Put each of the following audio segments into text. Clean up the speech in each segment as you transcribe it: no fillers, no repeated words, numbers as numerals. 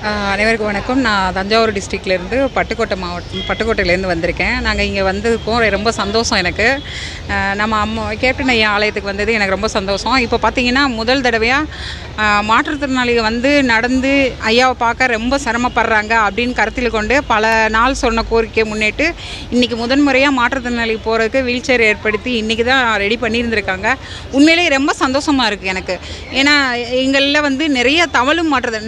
அனைவருக்கும் வணக்கம். நான் தஞ்சாவூர் டிஸ்ட்ரிக்ட்லேருந்து பட்டுக்கோட்டையிலேருந்து வந்திருக்கேன். நாங்கள் இங்கே வந்ததுக்கும் ரொம்ப சந்தோஷம் எனக்கு. நம்ம கேப்டன் ஐயா ஆலயத்துக்கு வந்தது எனக்கு ரொம்ப சந்தோஷம். இப்போ பார்த்தீங்கன்னா முதல் தடவையாக மாற்றுத்திறனாளிகள் வந்து நடந்து ஐயாவை பார்க்க ரொம்ப சிரமப்படுறாங்க அப்படின்னு கருத்தில் கொண்டு பல நாள் சொன்ன கோரிக்கையை முன்னிட்டு இன்றைக்கி முதன்முறையாக மாற்றுத்திறனாளி போகிறதுக்கு வீல் சேர் ஏற்படுத்தி இன்றைக்கி தான் ரெடி பண்ணியிருந்திருக்காங்க. உண்மையிலேயே ரொம்ப சந்தோஷமாக இருக்குது எனக்கு. ஏன்னா எங்களில் வந்து நிறைய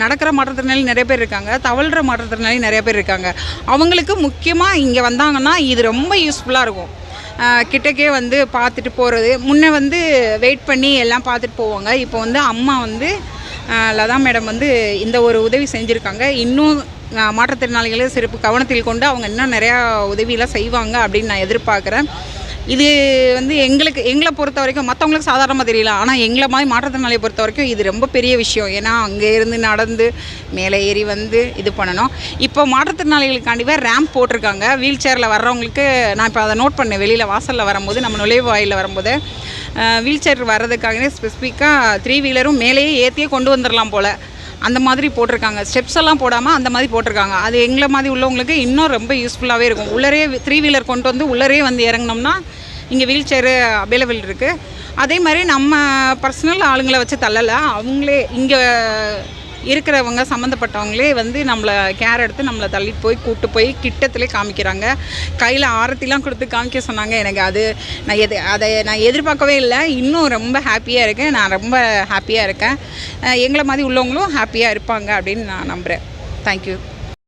நடக்கிற மாற்றுத்திறனாளி நிறைய பேர் இருக்காங்க, தவழ்கிற மாற்றுத்திறனாளி நிறைய பேர் இருக்காங்க. அவங்களுக்கு முக்கியமாக இங்கே வந்தாங்கன்னா இது ரொம்ப யூஸ்ஃபுல்லாக இருக்கும். கிட்டக்கே வந்து பார்த்துட்டு போகிறது. முன்னே வந்து வெயிட் பண்ணி எல்லாம் பார்த்துட்டு போவாங்க. இப்போ வந்து அம்மா வந்து லதா மேடம் வந்து இந்த ஒரு உதவி செஞ்சுருக்காங்க. இன்னும் மாற்றுத்திறனாளிகளை சிறப்பு கவனத்தில் கொண்டு அவங்க இன்னும் நிறையா உதவியெல்லாம் செய்வாங்க அப்படின்னு நான் எதிர்பார்க்குறேன். இது வந்து எங்களை பொறுத்த வரைக்கும் மற்றவங்களுக்கு சாதாரணமாக தெரியல, ஆனால் எங்களை மாதிரி மாற்றுத்திறனாளியை பொறுத்த வரைக்கும் இது ரொம்ப பெரிய விஷயம். ஏன்னா அங்கே இருந்து நடந்து மேலே ஏறி வந்து இது பண்ணணும். இப்போ மாற்றுத்திறனாளிகளுக்காண்டிவே ரேம்ப் போட்டிருக்காங்க. வீல் சேரில் வர்றவங்களுக்கு நான் இப்போ அதை நோட் பண்ணேன். வெளியில் வாசலில் வரும்போது, நம்ம நுழைவு வாயிலில் வரும்போது வீல் சேர் வர்றதுக்காகவே ஸ்பெசிஃபிக்காக 3 வீலரும் மேலேயே ஏற்றியே கொண்டு வந்துடலாம் போல் அந்த மாதிரி போட்டிருக்காங்க. ஸ்டெப்ஸ் எல்லாம் போடாமல் அந்த மாதிரி போட்டிருக்காங்க. அது எங்களை மாதிரி உள்ளவங்களுக்கு இன்னும் ரொம்ப யூஸ்ஃபுல்லாகவே இருக்கும். உள்ளரே 3 வீலர் கொண்டு வந்து உள்ளரே வந்து இறங்கினோம்னா இங்கே வீல் சேரு அவைலபிள் இருக்குது. அதே மாதிரி நம்ம பர்சனல் ஆளுங்களை வச்சு தள்ளலை, அவங்களே இங்கே இருக்கிறவங்க சம்மந்தப்பட்டவங்களே வந்து நம்மளை கேர் எடுத்து நம்மளை தள்ளிட்டு போய் கூப்பிட்டு போய் கிட்டத்துலேயே காமிக்கிறாங்க. கையில் ஆரத்திலாம் கொடுத்து காமிக்க சொன்னாங்க. எனக்கு அது நான் எதிர்பார்க்கவே இல்லை. இன்னும் ரொம்ப ஹாப்பியாக இருக்கேன். நான் ரொம்ப ஹாப்பியாக இருக்கேன். எங்களை மாதிரி உள்ளவங்களும் ஹாப்பியாக இருப்பாங்க அப்படின்னு நான் நம்புகிறேன். தேங்க்யூ.